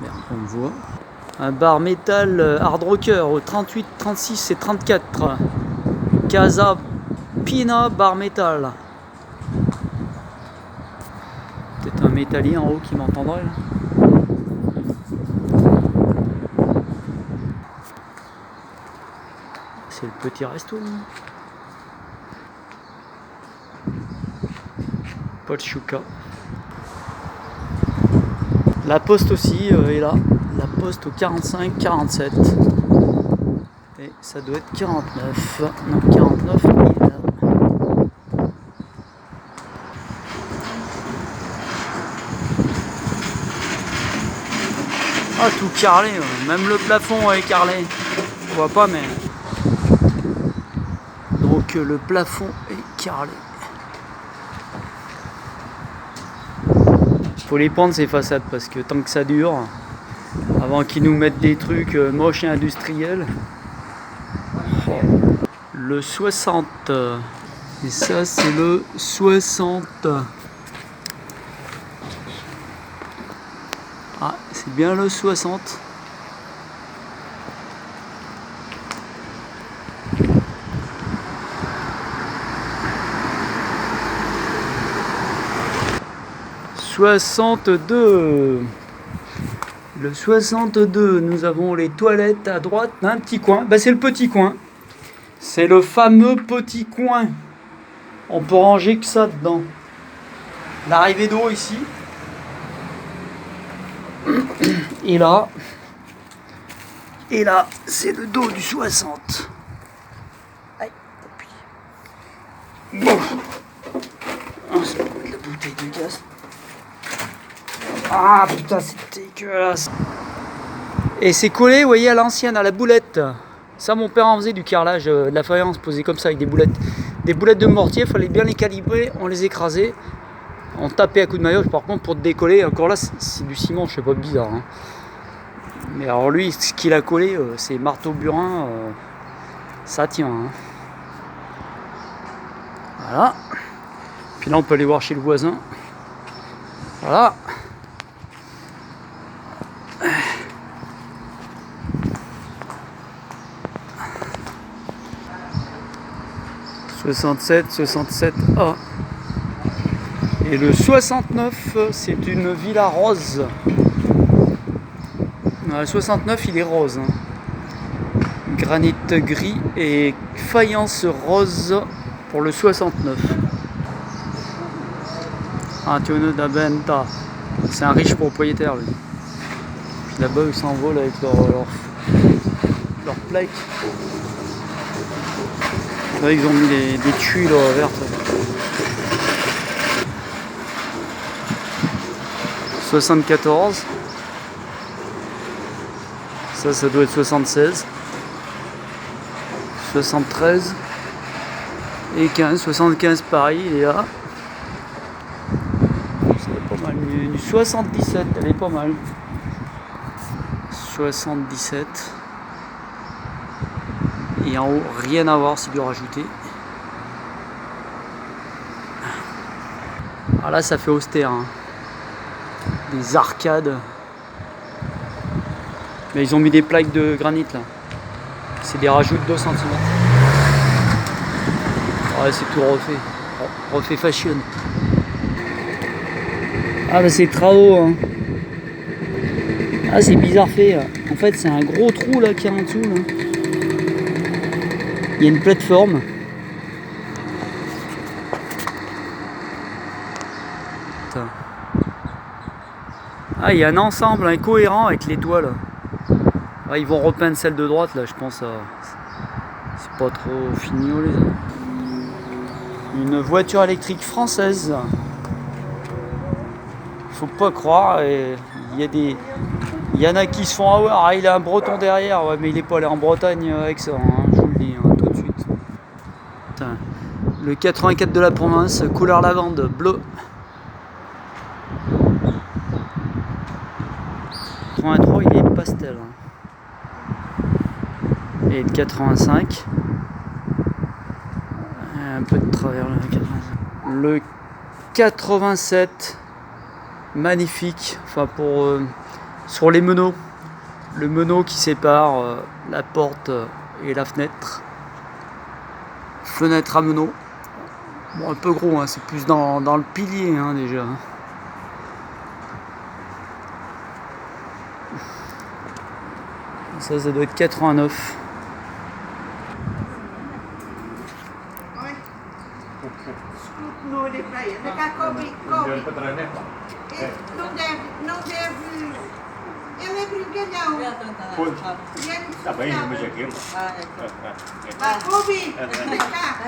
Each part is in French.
Merde, on me voit. Un bar métal hard rocker au 38, 36 et 34. Casa Pina bar métal. Peut-être un métallier en haut qui m'entendrait là. C'est le petit resto. Paul Chouka. La poste aussi est là. La poste au 45, 47. Et ça doit être 49. Non, 49, il est là. Ah, tout carrelé. Même le plafond est carrelé. On voit pas, mais... Donc le plafond est carrelé. Faut les prendre ces façades parce que tant que ça dure, avant qu'ils nous mettent des trucs moches et industriels. Le 60. Et ça c'est le 60. Ah, c'est bien le 60. Le 62, nous avons les toilettes à droite d'un petit coin. Bah, c'est le petit coin. C'est le fameux petit coin. On peut ranger que ça dedans. L'arrivée d'eau ici. Et là, c'est le dos du 60. Aïe, bon. Oh, c'est la bouteille de gaz. Ah putain, c'est dégueulasse. Et c'est collé, vous voyez, à l'ancienne, à la boulette. Ça, mon père en faisait du carrelage, de la faïence posée comme ça avec des boulettes. Des boulettes de mortier, il fallait bien les calibrer, on les écrasait. On tapait à coups de maillot. Par contre, pour décoller, encore là, c'est du ciment, je sais pas, bizarre. Hein. Mais alors lui, ce qu'il a collé, c'est marteau burin, ça tient. Hein. Voilà. Puis là, on peut aller voir chez le voisin. Voilà. « 67A. Et le 69, c'est une villa rose. Le 69, il est rose. Hein. Granit gris et faïence rose pour le 69. Antonio da Benta. C'est un riche propriétaire, lui. Puis là-bas, ils s'envolent avec leur plaque. Là, ils ont mis des tuiles vertes. 74. Ça doit être 76. 73. Et 15. 75 pareil, il est là. C'est pas mal. Du 77, elle est pas mal. 77. Et en haut, rien à voir, c'est du rajouter. Ah là, ça fait austère. Hein. Des arcades. Mais ils ont mis des plaques de granit là. C'est des rajouts de 2 cm. Ouais, c'est tout refait. Refait fashion. Ah bah c'est travaux. Hein. Ah c'est bizarre fait. En fait c'est un gros trou là qui est en dessous. Là. Il y a une plateforme. Ah, il y a un ensemble incohérent avec les toits là. Ah, ils vont repeindre celle de droite là, je pense. C'est pas trop fignolé. Une voiture électrique française. Faut pas croire. Il y en a qui se font avoir. Ah, il a un breton derrière. Ouais, mais il est pas allé en Bretagne avec ça. Hein, je vous le dis hein, tout de suite. Putain. Le 84 de la province, couleur lavande, bleu. 83, il est pastel. Et le 85. Un peu de travers là. Le 87. Magnifique. Enfin pour sur les meneaux. Le meneau qui sépare la porte et la fenêtre. Fenêtre à meneau. Bon, un peu gros, hein, c'est plus dans le pilier hein, déjà. Ça doit être 89. Ele é brincalhão. Está bem, mas aqui. Kobe, vem cá.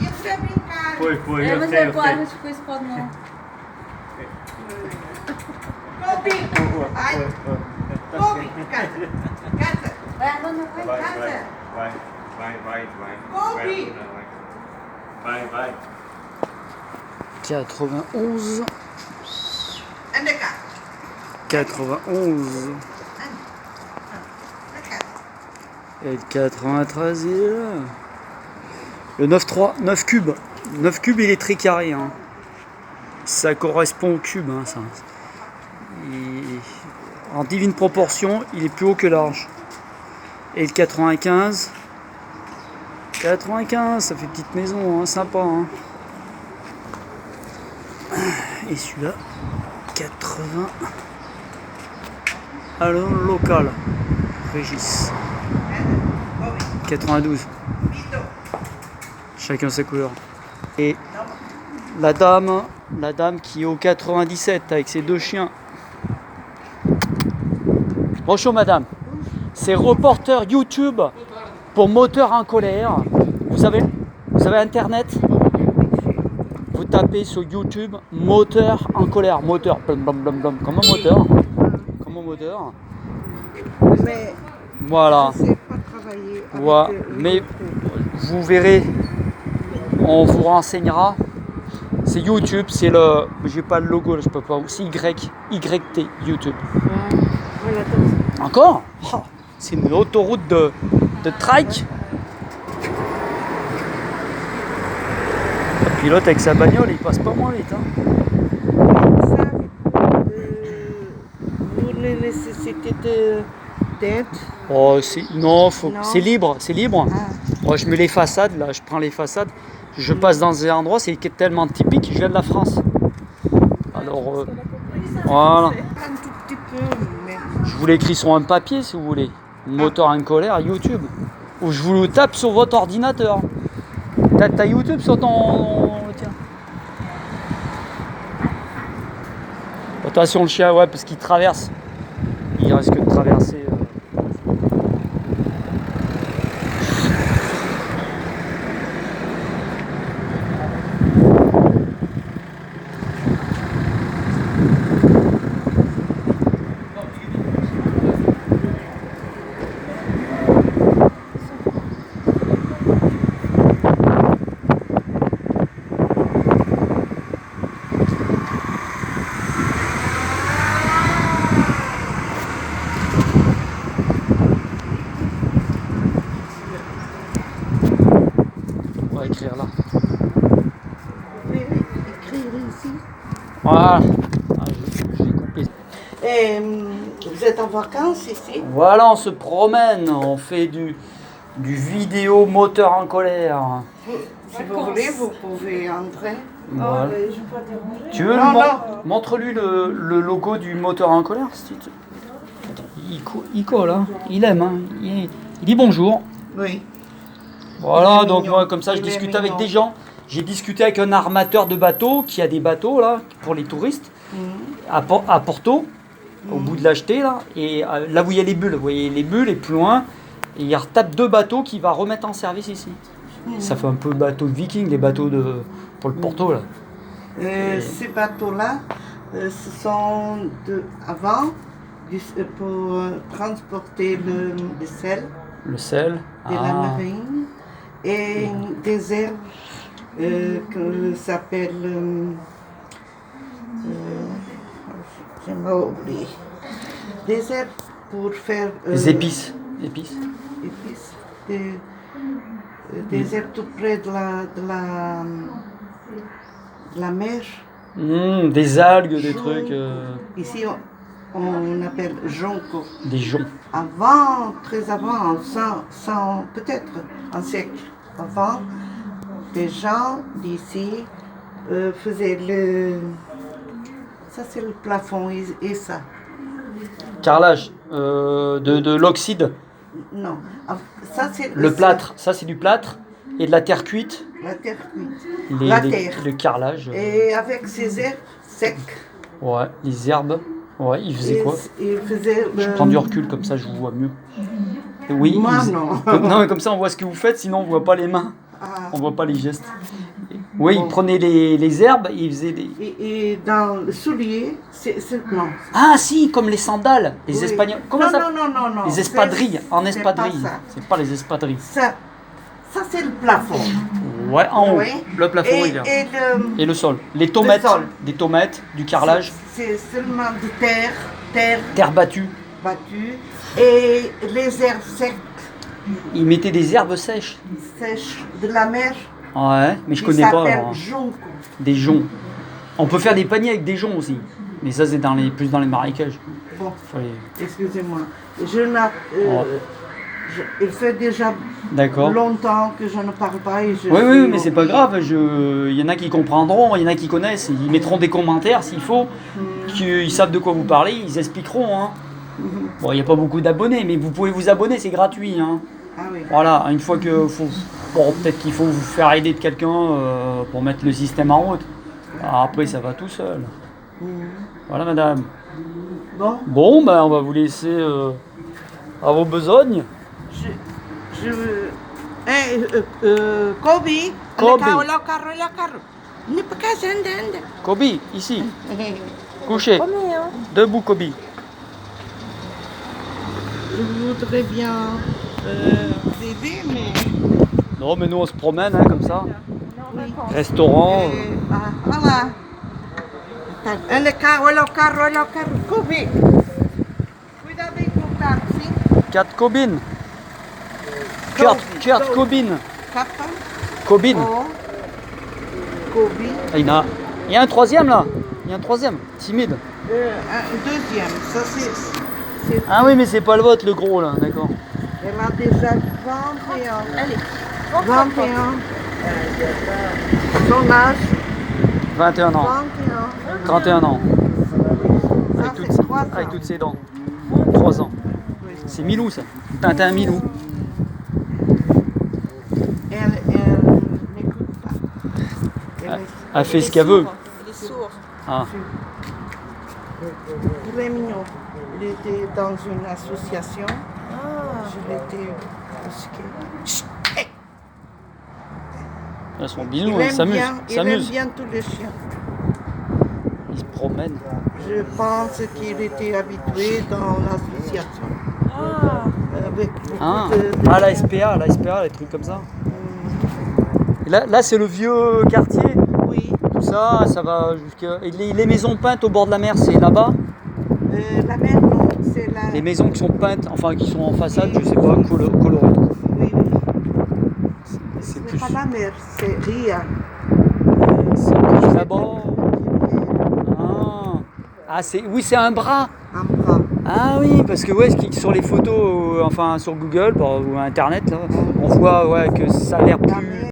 Ele quer brincar. Foi, eu Mas sei, é eu claro, sei. mas depois pode não. Kobe, ai. Kobe, casa. Casa. Vai andando, vai. Vai. Kobe. Vai. 91. Anda cá. 91. Anda cá. Et le 93 il est là. Le 9-3, 9 cubes. 9 cubes il est très carré. Hein. Ça correspond au cube. Hein, ça. En divine proportion, il est plus haut que large. Et le 95. 95, ça fait petite maison, hein, sympa. Hein. Et celui-là, 80. Alors, local. Régis. 92. Chacun sa couleur. Et la dame qui est au 97 avec ses 2 chiens. Bonjour madame. C'est reporter YouTube pour moteur en colère. Vous avez internet? Vous tapez sur YouTube moteur en colère. Moteur. Blum, blum, blum, blum. Comme un moteur. Comme un moteur. Mais Voilà. je sais pas travailler avec Voilà. Mais vous verrez, on vous renseignera. C'est YouTube, c'est le. J'ai pas le logo, je peux pas. C'est YT YouTube. Voilà, Encore oh, c'est une autoroute de trike. Le pilote avec sa bagnole, il passe pas moins vite. Hein. ça, vous ne nécessitez d'aide. Oh, non, Non. c'est libre, c'est libre. Ah. Moi, je mets les façades, là, je prends les façades. Je passe dans des endroits, c'est tellement typique, je viens de la France. Alors, voilà. Un tout petit peu, mais Je vous l'écris sur un papier si vous voulez. Moteur en colère, YouTube. Ou je vous le tape sur votre ordinateur. T'as YouTube sur ton. Tiens. Attention le chien, ouais, parce qu'il traverse. Il risque de traverser. On va écrire là. vous pouvez écrire ici. Voilà. Ah, j'ai coupé. Et vous êtes en vacances ici? Voilà, on se promène, on fait du vidéo moteur en colère. Si vous voulez, vous pouvez entrer. Voilà. Je vais pas déranger. Tu veux Non, montre-lui le logo du moteur en colère. Il colle, hein. Il aime. Hein. Il dit bonjour. Oui. Voilà, Il est donc mignon. moi, comme ça, je Il est discute avec mignon. des gens. J'ai discuté avec un armateur de bateaux qui a des bateaux là pour les touristes à Porto, au bout de l'Acheté là, et là où il y a les bulles, vous voyez les bulles et plus loin, et il retape 2 bateaux qu'il va remettre en service ici. Ça fait un peu bateau de viking, les bateaux pour le Porto là. Ces bateaux-là, ce sont avant pour transporter le sel Le sel. de la marine et des herbes que s'appelle je m'ai oublié. Des herbes pour faire Les épices. Épices. épices, des herbes tout près de la mer. Des algues, des Chou. trucs. Ici, on appelle jonco. Des joncs. Avant, très avant, peut-être un siècle avant, les gens d'ici faisaient le... Ça, c'est le plafond et ça. Carrelage. De l'oxyde. Non. Ça, c'est Le plâtre. Ça, c'est du plâtre. Et de la terre cuite. La terre cuite. La terre. Le carrelage. Et avec ces herbes secs. Ouais, les herbes. Ouais, ils faisaient quoi? Ils faisaient Je prends du recul, comme ça je vous vois mieux. Et oui, Moi, ils- non. Non, mais comme ça on voit ce que vous faites, sinon on voit pas les mains. Ah. On voit pas les gestes. Oui, Bon. ils prenaient les herbes et ils faisaient des... Et dans le soulier, non. Ah si, comme les sandales, les Oui. espagnols. Comment non, ça? non. Les espadrilles, en c'est pas espadrilles. ça. C'est pas les espadrilles. Ça, c'est le plafond. Ouais, en haut. Oui. Le plafond il est là. Et le sol. Les tomates, sol. des tomates, du carrelage, C'est seulement de terre terre battue. battue et les herbes secs, Ils mettaient des herbes sèches. sèches de la mer. Ouais, mais je qui connais pas. s'appelle Alors. jonco. Des joncs. On peut faire des paniers avec des joncs aussi. Mais ça, c'est plus dans les marécages. Bon, Fallait- excusez-moi. Il fait déjà D'accord. longtemps que je ne parle pas et je Oui, suis mais c'est pas grave. Il y en a qui comprendront, il y en a qui connaissent. Ils mettront des commentaires s'il faut. Qu'ils savent de quoi vous parlez, ils expliqueront. Hein. Bon, il n'y a pas beaucoup d'abonnés, mais vous pouvez vous abonner, c'est gratuit. Hein. Ah oui. Voilà, une fois que... Bon, peut-être qu'il faut vous faire aider de quelqu'un pour mettre le système en route. Alors après, ça va tout seul. Voilà, madame. Bon, Bon, ben, on va vous laisser à vos besognes. je Kobe. Kobe. Le carro. Ne pas qu'à Kobe, ici. Couché. Debout, Kobe. Je voudrais bien bébé, mais... Non, mais nous, on se promène, hein, comme ça. Restaurant. Voilà. Le carro. Kobe. Cuidado aí com o carro, sim? 4 Cobines. Kurt Cobain. Capa. Cobain. Oh. Kobe. Ah, il y a un troisième là. Il y a un troisième. Timide. Un deuxième. Ça, c'est... Ah oui, mais c'est pas le vôtre, le gros là. D'accord. Elle a déjà 21. Allez. 21. Son âge, 21 ans. 21. 31 ans. Ça, Avec, c'est 3 ans. avec toutes ses dents. 3 ans. Oui. C'est Milou ça. Tintin Milou. Elle n'écoute pas. Elle fait ce qu'elle veut. Il est sourd. Ah. Il est mignon. Il était dans une association. Je l'étais brusqué. Chut, hey. Là, son bisou, Il hein, aime s'amuse. bien, il aime S'amuse. bien tous les chiens. Il se promène. Je pense qu'il était habitué dans l'association. Avec beaucoup Ah, de la chiens. SPA, les trucs comme ça. Et là c'est le vieux quartier. Oui. Tout ça, ça va jusqu'à. Et les maisons peintes au bord de la mer, c'est là-bas. La mer, non, c'est la... Les maisons qui sont peintes, enfin qui sont en façade, je sais pas, colorées. Oui. C'est Ce n'est plus. pas la mer, c'est Ria. C'est plus là-bas. Oui, c'est un bras. Un bras. Ah oui, parce que ouais, sur les photos, enfin sur Google ou Internet, là, on voit ouais, que ça a l'air La plus. mer,